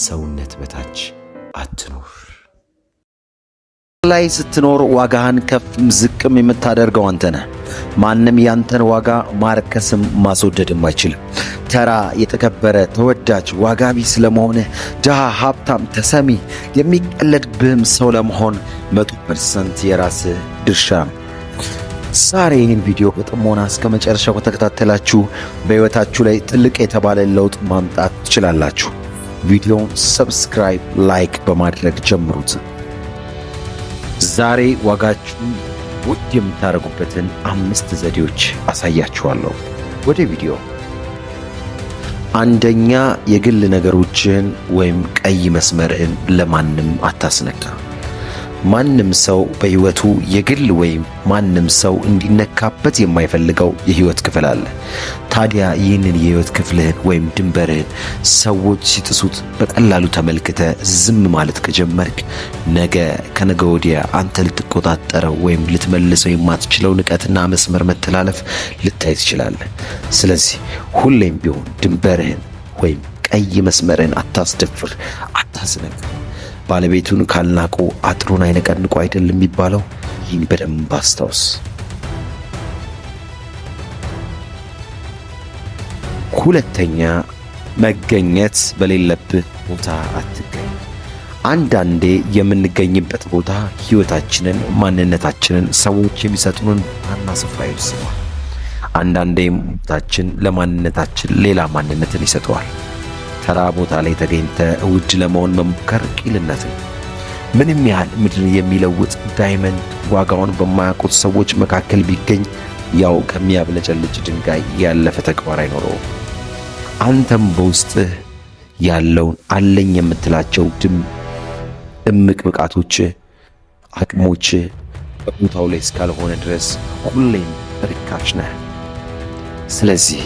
ሰውነት በታች አትኑር። ላይ ስትኖር ዋጋህን ከፍም ዝቅም የምታደርገው አንተ ነህ። ማንም ያንተን ዋጋ ማርከስም ማስወደድም አይችልም። ተራ፣ የተከበረ፣ ተወዳጅ፣ ዋጋ ቢስ ለመሆንህ ድሃ፣ ሀብታም፣ ተሰሚ፣ የሚቀለድብህም ሰው ለመሆን 100% የራስህ ድርሻ ነው። ዛሬ ይህን ቪዲዮ በጥሞና እስከ መጨረሻው ከተከታተላችሁ በሕይወታችሁ ላይ ትልቅ የተባለ ለውጥ ማምጣት ትችላላችሁ። ቪዲዮውን ሰብስክራይብ፣ ላይክ በማድረግ ጀምሩት። ዛሬ ዋጋችሁን ውድ የምታደርጉበትን 5 ዘዴዎች አሳያችኋለሁ። ወደ ቪዲዮ። አንደኛ፣ የግል ነገሮችን ወይም ቀይ መስመርህን ለማንም አታስነካ። ማንም ሰው በሕይወቱ የግል ወይም ማንም ሰው እንዲነካበት የማይፈልገው የሕይወት ክፍል አለ። ታዲያ ይህንን የሕይወት ክፍልህን ወይም ድንበርህን ሰዎች ሲጥሱት በቀላሉ ተመልክተ ዝም ማለት ከጀመርክ ነገ ከነገ ወዲያ አንተ ልትቆጣጠረው ወይም ልትመልሰው የማትችለው ንቀትና መስመር መተላለፍ ልታይ ትችላለህ። ስለዚህ ሁሌም ቢሆን ድንበርህን ወይም ቀይ መስመርህን አታስደፍር፣ አታስነካ። ባለቤቱን ካልናቁ አጥሩን አይነቀንቁ አይደለም የሚባለው? ይህን በደንብ አስታውስ። ሁለተኛ፣ መገኘት በሌለብህ ቦታ አትገኝ። አንዳንዴ የምንገኝበት ቦታ ሕይወታችንን፣ ማንነታችንን፣ ሰዎች የሚሰጡንን ዋና ስፍራ ይወስነዋል። አንዳንዴም ቦታችን ለማንነታችን ሌላ ማንነትን ይሰጠዋል። ተራ ቦታ ላይ ተገኝተ ውድ ለመሆን መሞከር ቂልነት ነው። ምንም ያህል ምድር የሚለውጥ ዳይመንድ ዋጋውን በማያውቁት ሰዎች መካከል ቢገኝ ያው ከሚያብለጨልጭ ድንጋይ ያለፈ ተግባር አይኖረውም። አንተም በውስጥህ ያለውን አለኝ የምትላቸው እምቅ ብቃቶች፣ አቅሞች በቦታው ላይ እስካልሆነ ድረስ ሁሌም ርካሽ ነህ። ስለዚህ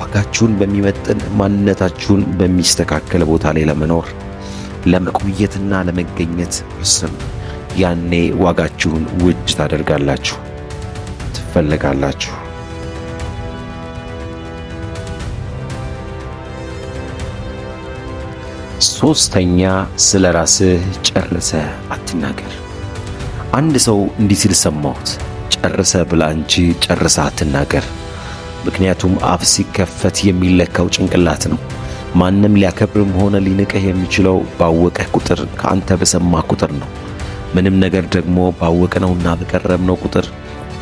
ዋጋችሁን በሚመጥን ማንነታችሁን በሚስተካከል ቦታ ላይ ለመኖር ለመቆየትና ለመገኘት ወስኑ። ያኔ ዋጋችሁን ውድ ታደርጋላችሁ፣ ትፈለጋላችሁ። ሶስተኛ፣ ስለ ራስህ ጨርሰህ አትናገር። አንድ ሰው እንዲህ ሲል ሰማሁት፣ ጨርሰህ ብላ እንጂ ጨርሰህ አትናገር። ምክንያቱም አፍ ሲከፈት የሚለካው ጭንቅላት ነው። ማንም ሊያከብርም ሆነ ሊንቅህ የሚችለው ባወቀህ ቁጥር፣ ከአንተ በሰማህ ቁጥር ነው። ምንም ነገር ደግሞ ባወቅነውና በቀረብነው ቁጥር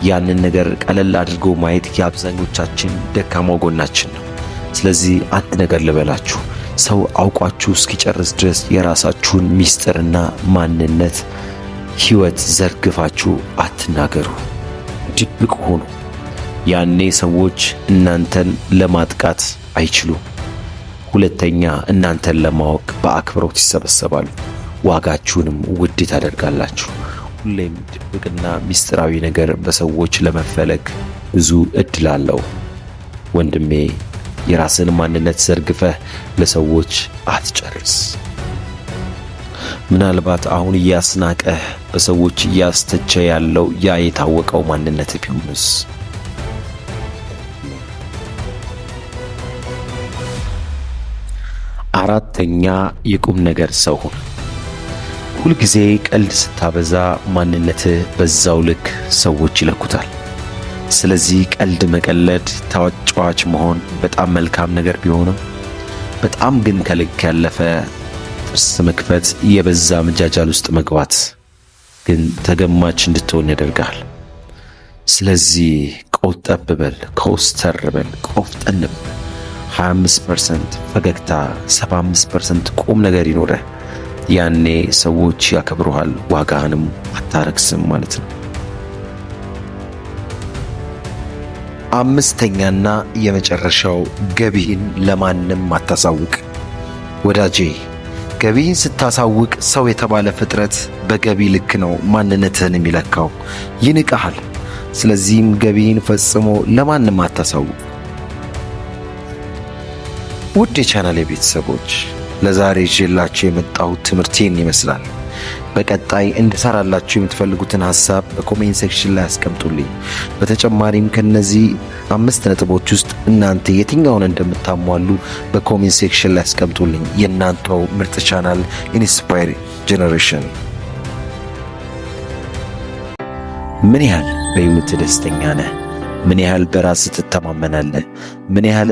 ያንን ነገር ቀለል አድርጎ ማየት የአብዛኞቻችን ደካማው ጎናችን ነው። ስለዚህ አንድ ነገር ልበላችሁ፣ ሰው አውቋችሁ እስኪጨርስ ድረስ የራሳችሁን ሚስጥርና ማንነት ሕይወት ዘርግፋችሁ አትናገሩ፣ ድብቅ ሆኑ። ያኔ ሰዎች እናንተን ለማጥቃት አይችሉም። ሁለተኛ፣ እናንተን ለማወቅ በአክብሮት ይሰበሰባሉ። ዋጋችሁንም ውድ ታደርጋላችሁ። ሁሌም ድብቅና ሚስጥራዊ ነገር በሰዎች ለመፈለግ ብዙ እድል አለው። ወንድሜ፣ የራስን ማንነት ዘርግፈህ ለሰዎች አትጨርስ። ምናልባት አሁን እያስናቀህ በሰዎች እያስተቸ ያለው ያ የታወቀው ማንነት ቢሆንስ? አራተኛ፣ የቁም ነገር ሰው ሁን። ሁልጊዜ ቀልድ ስታበዛ ማንነትህ በዛው ልክ ሰዎች ይለኩታል። ስለዚህ ቀልድ መቀለድ፣ ተጫዋች መሆን በጣም መልካም ነገር ቢሆንም በጣም ግን ከልክ ያለፈ ጥርስ መክፈት፣ የበዛ መጃጃል ውስጥ መግባት ግን ተገማች እንድትሆን ያደርጋል። ስለዚህ ቆጠብ በል፣ ኮስተር በል፣ ቆፍጠን በል። 25% ፈገግታ፣ 75% ቁም ነገር ይኖረህ። ያኔ ሰዎች ያከብሩሃል፣ ዋጋህንም አታረክስም ማለት ነው። አምስተኛና የመጨረሻው፣ ገቢህን ለማንም አታሳውቅ። ወዳጄ፣ ገቢህን ስታሳውቅ ሰው የተባለ ፍጥረት በገቢ ልክ ነው ማንነትህን የሚለካው። ይንቀሃል። ስለዚህም ገቢህን ፈጽሞ ለማንም አታሳውቅ። ውድ የቻናሌ ቤተሰቦች፣ ለዛሬ ይዤላችሁ የመጣሁት ትምህርቴን ይመስላል። በቀጣይ እንድሰራላችሁ የምትፈልጉትን ሐሳብ በኮሜንት ሴክሽን ላይ አስቀምጡልኝ። በተጨማሪም ከነዚህ 5 ነጥቦች ውስጥ እናንተ የትኛውን እንደምታሟሉ በኮሜንት ሴክሽን ላይ አስቀምጡልኝ። የእናንተው ምርጥ ቻናል ኢንስፓየር ጄኔሬሽን። ምን ያህል በሕይወት ደስተኛ ነህ? ምን ያህል በራስ ትተማመናለህ? ምን ያህል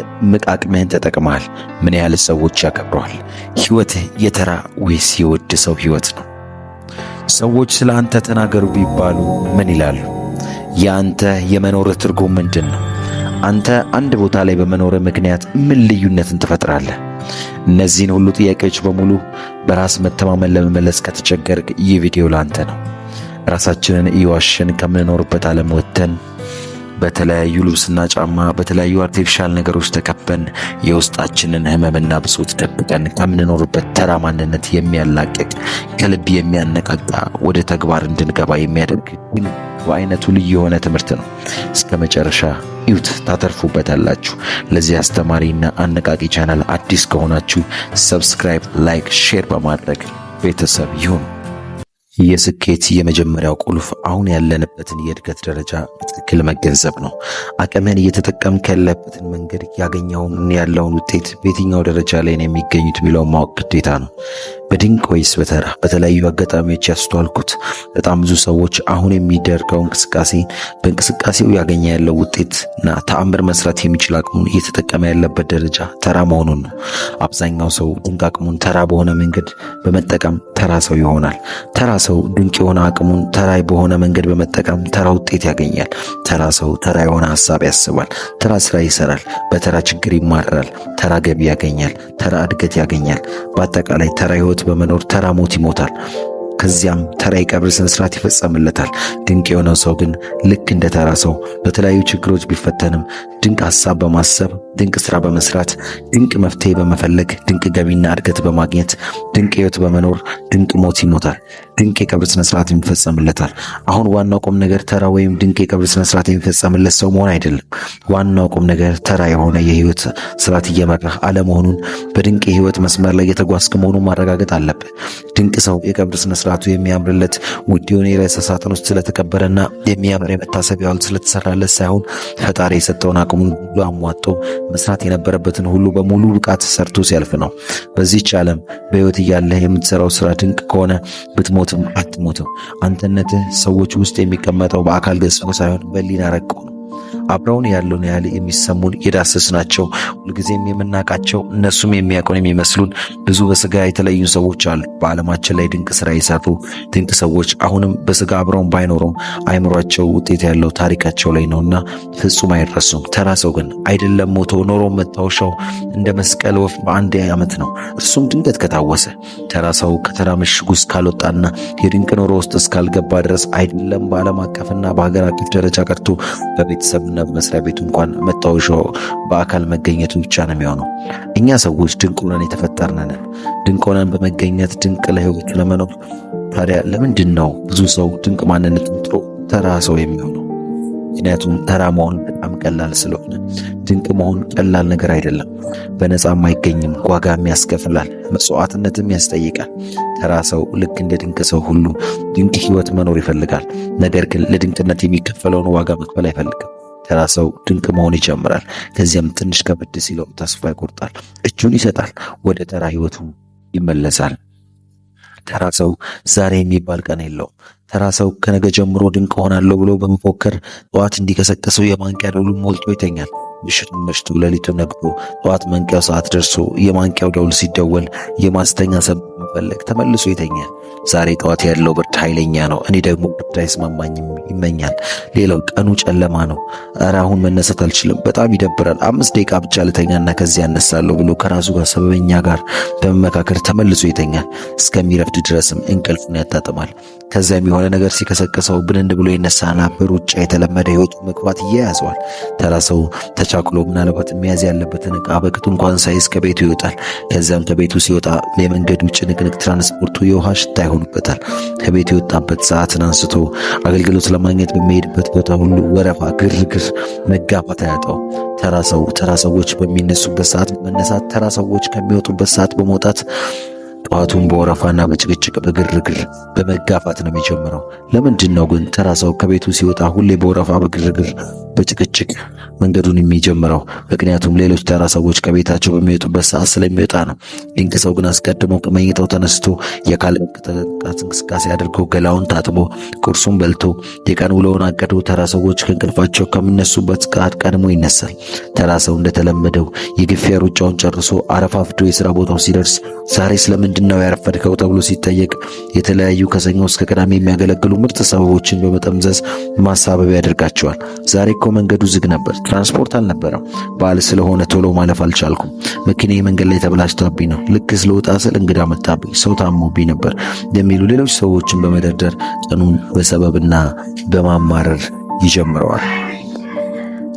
አቅምህን ተጠቅመሃል? ምን ያህል ሰዎች ያከብረዋል? ሕይወትህ የተራ ወይስ የውድ ሰው ሕይወት ነው? ሰዎች ስለ አንተ ተናገሩ ቢባሉ ምን ይላሉ? የአንተ የመኖርህ ትርጉም ምንድን ነው? አንተ አንድ ቦታ ላይ በመኖርህ ምክንያት ምን ልዩነትን ትፈጥራለህ? እነዚህን ሁሉ ጥያቄዎች በሙሉ በራስ መተማመን ለመመለስ ከተቸገርክ ይህ ቪዲዮ ላንተ ነው። ራሳችንን እየዋሸን ከምንኖርበት ዓለም ወጥተን በተለያዩ ልብስና ጫማ በተለያዩ አርቲፊሻል ነገሮች ተከበን የውስጣችንን ህመምና ብሶት ደብቀን ከምንኖርበት ተራ ማንነት የሚያላቅቅ ከልብ የሚያነቃቃ ወደ ተግባር እንድንገባ የሚያደርግ በአይነቱ ልዩ የሆነ ትምህርት ነው። እስከ መጨረሻ እዩት፣ ታተርፉበታላችሁ። ለዚህ አስተማሪና አነቃቂ ቻናል አዲስ ከሆናችሁ ሰብስክራይብ፣ ላይክ፣ ሼር በማድረግ ቤተሰብ ይሁኑ። የስኬት የመጀመሪያው ቁልፍ አሁን ያለንበትን የእድገት ደረጃ በትክክል መገንዘብ ነው። አቅምህን እየተጠቀምክ ያለበትን መንገድ ያለውን ውጤት በየትኛው ደረጃ ላይ ነው የሚገኙት የሚለውን ማወቅ ግዴታ ነው። በድንቅ ወይስ በተራ? በተለያዩ አጋጣሚዎች ያስተዋልኩት በጣም ብዙ ሰዎች አሁን የሚደረገው በእንቅስቃሴው ያገኘ ያለው ውጤትና ተአምር መስራት የሚችል አቅሙን እየተጠቀመ ያለበት ደረጃ ተራ መሆኑን ነው። አብዛኛው ሰው ድንቅ አቅሙን ተራ በሆነ መንገድ በመጠቀም ተራ ሰው ይሆናል። ተራ ሰው ድንቅ የሆነ አቅሙን ተራ በሆነ መንገድ በመጠቀም ተራ ውጤት ያገኛል። ተራ ሰው ተራ የሆነ ሐሳብ ያስባል፣ ተራ ስራ ይሰራል፣ በተራ ችግር ይማራል፣ ተራ ገቢ ያገኛል፣ ተራ እድገት ያገኛል። በአጠቃላይ ተራ ሕይወት በመኖር ተራ ሞት ይሞታል። ከዚያም ተራ የቀብር ስነ ስርዓት ይፈጸምለታል። ድንቅ የሆነው ሰው ግን ልክ እንደ ተራ ሰው በተለያዩ ችግሮች ቢፈተንም ድንቅ ሐሳብ በማሰብ ድንቅ ስራ በመስራት ድንቅ መፍትሄ በመፈለግ ድንቅ ገቢና እድገት በማግኘት ድንቅ ሕይወት በመኖር ድንቅ ሞት ይሞታል። ድንቅ የቀብር ስነ ስርዓት የሚፈጸምለታል። አሁን ዋናው ቁም ነገር ተራ ወይም ድንቅ የቀብር ስነ ስርዓት የሚፈጸምለት ሰው መሆን አይደለም። ዋናው ቁም ነገር ተራ የሆነ የሕይወት ስርዓት እየመራህ አለመሆኑን፣ በድንቅ የሕይወት መስመር ላይ የተጓዝክ መሆኑን ማረጋገጥ አለብህ። ድንቅ ሰው የቀብር ስነ ስርዓቱ የሚያምርለት ውድ የሆነ የሬሳ ሳጥን ውስጥ ስለተቀበረና የሚያምር የመታሰቢያ ሐውልት ስለተሰራለት ሳይሆን ፈጣሪ የሰጠውን አቅሙን ሁሉ አሟጦ መስራት የነበረበትን ሁሉ በሙሉ ብቃት ሰርቶ ሲያልፍ ነው። በዚህች ዓለም በሕይወት እያለህ የምትሰራው ስራ ድንቅ ከሆነ ብትሞትም አትሞትም። አንተነትህ ሰዎች ውስጥ የሚቀመጠው በአካል ገጽታ ሳይሆን በሕሊና ረቆ ነው። አብረውን ያለውን ያህል የሚሰሙን የዳሰስናቸው ሁልጊዜም የምናውቃቸው እነሱም የሚያውቁን የሚመስሉን ብዙ በስጋ የተለዩን ሰዎች አሉ። በዓለማችን ላይ ድንቅ ስራ የሰሩ ድንቅ ሰዎች አሁንም በስጋ አብረውን ባይኖሩም አይምሯቸው ውጤት ያለው ታሪካቸው ላይ ነውና ፍጹም አይረሱም። ተራ ሰው ግን አይደለም ሞቶ ኖሮ መታወሻው እንደ መስቀል ወፍ በአንድ ዓመት ነው፣ እርሱም ድንገት ከታወሰ። ተራ ሰው ከተራ ምሽጉ እስካልወጣና የድንቅ ኑሮ ውስጥ እስካልገባ ድረስ አይደለም በዓለም አቀፍና በሀገር አቀፍ ደረጃ ቀርቶ በቤተሰብና በመስሪያ ቤቱ እንኳን መታወሻው በአካል መገኘቱ ብቻ ነው የሚሆነው። እኛ ሰዎች ድንቅ ሆነን የተፈጠርን ነን። ድንቅ ሆነን በመገኘት ድንቅ ለሕይወቱ ለመኖር ታዲያ ለምንድን ነው ብዙ ሰው ድንቅ ማንነቱን ጥሎ ተራ ሰው የሚሆነው? ምክንያቱም ተራ መሆን በጣም ቀላል ስለሆነ። ድንቅ መሆን ቀላል ነገር አይደለም። በነፃም አይገኝም፣ ዋጋም ያስከፍላል፣ መስዋዕትነትም ያስጠይቃል። ተራ ሰው ልክ እንደ ድንቅ ሰው ሁሉ ድንቅ ሕይወት መኖር ይፈልጋል። ነገር ግን ለድንቅነት የሚከፈለውን ዋጋ መክፈል አይፈልግም። ተራ ሰው ድንቅ መሆን ይጀምራል። ከዚያም ትንሽ ከበድ ሲለው ተስፋ ይቆርጣል፣ እጁን ይሰጣል፣ ወደ ተራ ሕይወቱ ይመለሳል። ተራ ሰው ዛሬ የሚባል ቀን የለውም። ተራ ሰው ከነገ ጀምሮ ድንቅ ሆናለሁ ብሎ በመፎከር ጠዋት እንዲቀሰቀሰው የማንቂያ ደውሉን ሞልቶ ይተኛል። ምሽቱን መሽቶ ሌሊቱን ነግቶ ጠዋት መንቂያው ሰዓት ደርሶ የማንቂያው ደውል ሲደወል የማስተኛ ሰበብ መፈለግ ተመልሶ ይተኛል። ዛሬ ጠዋት ያለው ብርድ ኃይለኛ ነው፣ እኔ ደግሞ ብርድ አይስማማኝም ይመኛል። ሌላው ቀኑ ጨለማ ነው፣ ኧረ አሁን መነሳት አልችልም፣ በጣም ይደብራል፣ 5 ደቂቃ ብቻ ልተኛና ከዚያ እነሳለሁ ብሎ ከራሱ ጋር ሰበበኛ ጋር በመመካከር ተመልሶ ይተኛል። እስከሚረፍድ ድረስም እንቅልፉን ያጣጥማል። ከዚያም የሆነ ነገር ሲከሰከሰው ብንንድ ብሎ ይነሳና በሩጫ የተለመደ ሕይወቱ መግባት ይያያዘዋል። ተራ ሰው ተቻክሎ ምናልባት መያዝ ያለበትን ዕቃ በቅጡ እንኳን ሳይዝ ከቤቱ ይወጣል። ከዚያም ከቤቱ ሲወጣ የመንገዱ ጭንቅንቅ ትራንስፖርቱ የውሃ ሽታ ይሆንበታል። ከቤቱ የወጣበት ሰዓትን አንስቶ አገልግሎት ለማግኘት በሚሄድበት ቦታ ሁሉ ወረፋ፣ ግርግር፣ መጋፋት አያጣው። ተራ ሰው ተራ ሰዎች በሚነሱበት ሰዓት በመነሳት ተራ ሰዎች ከሚወጡበት ሰዓት በመውጣት ጠዋቱን በወረፋና በጭቅጭቅ በግርግር በመጋፋት ነው የሚጀምረው። ለምንድን ነው ግን ተራ ሰው ከቤቱ ሲወጣ ሁሌ በወረፋ በግርግር በጭቅጭቅ መንገዱን የሚጀምረው? ምክንያቱም ሌሎች ተራ ሰዎች ከቤታቸው በሚወጡበት ሰዓት ስለሚወጣ ነው። ድንቅ ሰው ግን አስቀድሞ ከመኝታው ተነስቶ የአካል ብቃት እንቅስቃሴ አድርጎ ገላውን ታጥቦ ቁርሱን በልቶ የቀን ውሎውን አቅዶ ተራ ሰዎች ከእንቅልፋቸው ከሚነሱበት ሰዓት ቀድሞ ይነሳል። ተራ ሰው እንደተለመደው የግፊያ ሩጫውን ጨርሶ አረፋፍዶ የሥራ ቦታው ሲደርስ ዛሬ ስለምንድን ነው ያረፈድከው ተብሎ ሲጠየቅ የተለያዩ ከሰኞ እስከ ቅዳሜ የሚያገለግሉ ምርጥ ሰበቦችን በመጠምዘዝ ማሳበብ ያደርጋቸዋል። ዛሬ እኮ መንገዱ ዝግ ነበር፣ ትራንስፖርት አልነበረም፣ በዓል ስለሆነ ቶሎ ማለፍ አልቻልኩም፣ መኪናዬ መንገድ ላይ ተበላሽታብኝ ነው፣ ልክ ስለወጣ ስል እንግዳ መጣብኝ፣ ሰው ታሞብኝ ነበር የሚሉ ሌሎች ሰዎችን በመደርደር ቀኑን በሰበብና በማማረር ይጀምረዋል።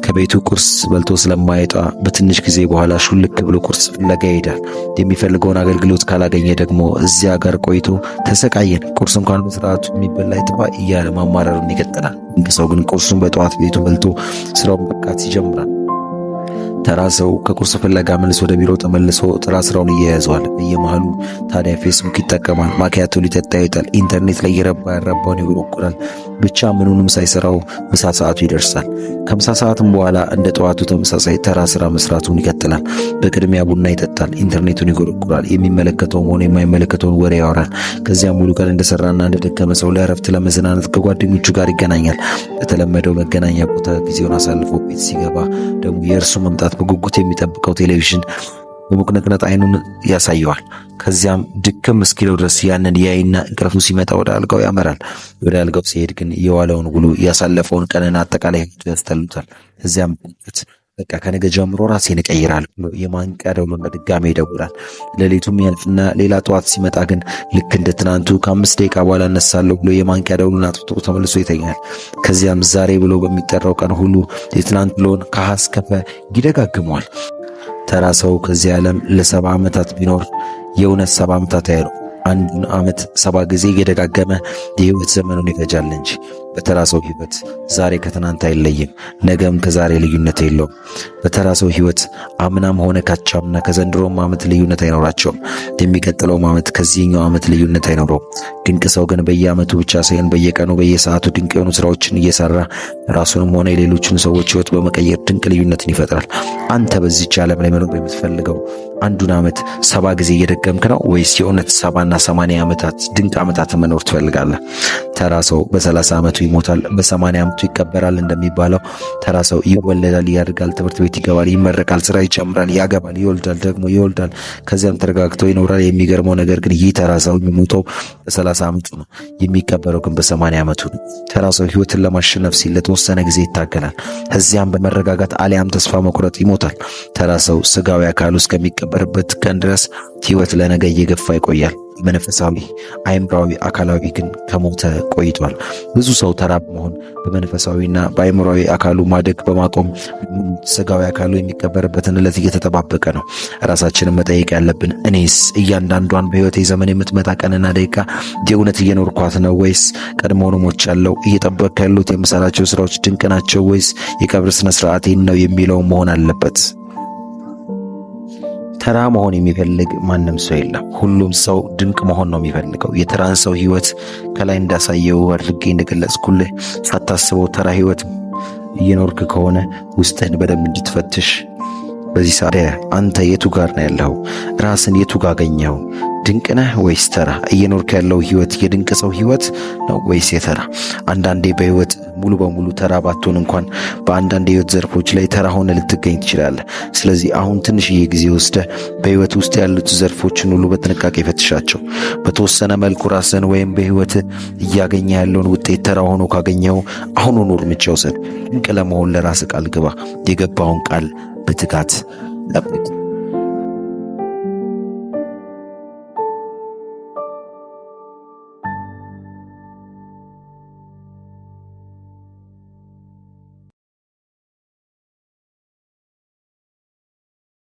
ከቤቱ ቁርስ በልቶ ስለማይወጣ በትንሽ ጊዜ በኋላ ሹልክ ብሎ ቁርስ ፍለጋ ይሄዳል። የሚፈልገውን አገልግሎት ካላገኘ ደግሞ እዚያ ጋር ቆይቶ ተሰቃየን፣ ቁርስ እንኳን በስርዓቱ የሚበላ ይጥፋ እያለ ማማረሩን ይቀጥላል። ሰው ግን ቁርሱን በጠዋት ቤቱ በልቶ ስራውን በቃት ይጀምራል። ተራ ሰው ከቁርስ ፍለጋ መልስ ወደ ቢሮ ተመልሶ ጥራ ስራውን እየያዘዋል። በየመሃሉ ታዲያ ፌስቡክ ይጠቀማል፣ ማኪያቶ ሊጠጣ ይወጣል፣ ኢንተርኔት ላይ የረባ ያረባውን ይጎረቁራል። ብቻ ምኑንም ሳይሰራው ምሳ ሰዓቱ ይደርሳል። ከምሳ ሰዓትም በኋላ እንደ ጠዋቱ ተመሳሳይ ተራ ስራ መስራቱን ይቀጥላል። በቅድሚያ ቡና ይጠጣል፣ ኢንተርኔቱን ይጎረቁራል፣ የሚመለከተውም ሆነ የማይመለከተውን ወሬ ያወራል። ከዚያም ሙሉ ቀን እንደሰራና እንደደከመ ሰው ለእረፍት ለመዝናናት ከጓደኞቹ ጋር ይገናኛል። በተለመደው መገናኛ ቦታ ጊዜውን አሳልፎ ቤት ሲገባ ደግሞ የእርሱ መምጣት በጉጉት የሚጠብቀው ቴሌቪዥን በመቁነጥነጥ አይኑን ያሳየዋል። ከዚያም ድክም እስኪለው ድረስ ያንን ያይና እንቅልፉ ሲመጣ ወደ አልጋው ያመራል። ወደ አልጋው ሲሄድ ግን የዋለውን ውሎ ያሳለፈውን ቀንና አጠቃላይ ህይወቱ ያስተሉታል። ከዚያም በቃ ከነገ ጀምሮ ራሴን እቀይራለሁ ብሎ የማንቂያ ደውሉን በድጋሚ ይደውላል። ሌሊቱም ያልፍና ሌላ ጠዋት ሲመጣ ግን ልክ እንደ ትናንቱ ከ5 ደቂቃ በኋላ እነሳለሁ ብሎ የማንቂያ ደውሉን አጥፍቶ ተመልሶ ይተኛል። ከዚያም ዛሬ ብሎ በሚጠራው ቀን ሁሉ የትናንት ብሎን ከሀ እስከ ፐ ይደጋግመዋል። ተራ ሰው ከዚህ ዓለም ለ70 ዓመታት ቢኖር የእውነት 70 ዓመታት አይኖርም። አንዱን ዓመት 70 ጊዜ እየደጋገመ የህይወት ዘመኑን ይፈጃል እንጂ በተራ ሰው ህይወት ዛሬ ከትናንት አይለይም፣ ነገም ከዛሬ ልዩነት የለውም። በተራ ሰው ህይወት አምናም ሆነ ካቻምና ከዘንድሮም ዓመት ልዩነት አይኖራቸውም። የሚቀጥለውም ዓመት ከዚህኛው ዓመት ልዩነት አይኖረውም። ድንቅ ሰው ግን በየዓመቱ ብቻ ሳይሆን በየቀኑ በየሰዓቱ ድንቅ የሆኑ ስራዎችን እየሰራ ራሱንም ሆነ የሌሎችን ሰዎች ህይወት በመቀየር ድንቅ ልዩነትን ይፈጥራል። አንተ በዚህች ዓለም ላይ መኖር የምትፈልገው አንዱን ዓመት 70 ጊዜ እየደገምክ ነው ወይስ የእውነት 70ና 80 ዓመታት ድንቅ ዓመታት መኖር ትፈልጋለህ? ተራ ሰው በ30 ዓመቱ ይሞታል፣ በ80 ዓመቱ ይቀበራል እንደሚባለው ተራ ሰው ይወለዳል፣ ያድጋል፣ ትምህርት ቤት ይገባል፣ ይመረቃል፣ ስራ ይጀምራል፣ ያገባል፣ ይወልዳል፣ ደግሞ ይወልዳል፣ ከዚያም ተረጋግቶ ይኖራል። የሚገርመው ነገር ግን ይህ ተራ ሰው የሚሞተው በ30 ዓመቱ ነው፣ የሚቀበረው ግን በ80 ዓመቱ ነው። ተራ ሰው ህይወትን ለማሸነፍ ሲል ለተወሰነ ጊዜ ይታገላል፣ ከዚያም በመረጋጋት አሊያም ተስፋ መቁረጥ ይሞታል። ተራ ሰው ስጋዊ አካሉ እስከሚቀበርበት ቀን ድረስ ህይወት ለነገ እየገፋ ይቆያል። መንፈሳዊ፣ አእምሮአዊ፣ አካላዊ ግን ከሞተ ቆይቷል። ብዙ ሰው ተራ በመሆን በመንፈሳዊና በአእምሮአዊ አካሉ ማደግ በማቆም ስጋዊ አካሉ የሚቀበርበትን ዕለት እየተጠባበቀ ነው። ራሳችንን መጠየቅ ያለብን እኔስ እያንዳንዷን በህይወቴ ዘመን የምትመጣ ቀንና ደቂቃ የእውነት እየኖርኳት ነው ወይስ ቀድሞውኑ ሞቻለሁ? እየጠበቅኩ ያሉት የምሰራቸው ስራዎች ድንቅ ናቸው ወይስ የቀብር ስነ ስርዓቴን ነው የሚለው መሆን አለበት። ተራ መሆን የሚፈልግ ማንም ሰው የለም። ሁሉም ሰው ድንቅ መሆን ነው የሚፈልገው። የተራን ሰው ህይወት ከላይ እንዳሳየው አድርጌ እንደገለጽኩልህ ሳታስበው ተራ ህይወት እየኖርክ ከሆነ ውስጥህን በደንብ እንድትፈትሽ በዚህ ሰዓት አንተ የቱ ጋር ነው ያለው? ራስን የቱ ጋር አገኘው? ድንቅ ነህ ወይስ ተራ? እየኖርክ ያለው ህይወት የድንቅ ሰው ህይወት ነው ወይስ የተራ? አንዳንዴ በህይወት ሙሉ በሙሉ ተራ ባትሆን እንኳን በአንዳንድ የህይወት ዘርፎች ላይ ተራ ሆነ ልትገኝ ትችላለህ። ስለዚህ አሁን ትንሽዬ ጊዜ ወስደህ በህይወት ውስጥ ያሉት ዘርፎችን ሁሉ በጥንቃቄ ፈትሻቸው። በተወሰነ መልኩ ራስን ወይም በህይወት እያገኘ ያለውን ውጤት ተራ ሆኖ ካገኘው አሁኑኑ እርምጃ ውሰድ። ድንቅ ለመሆን ለራስ ቃል ግባ። የገባውን ቃል በትጋት ጠብቅ።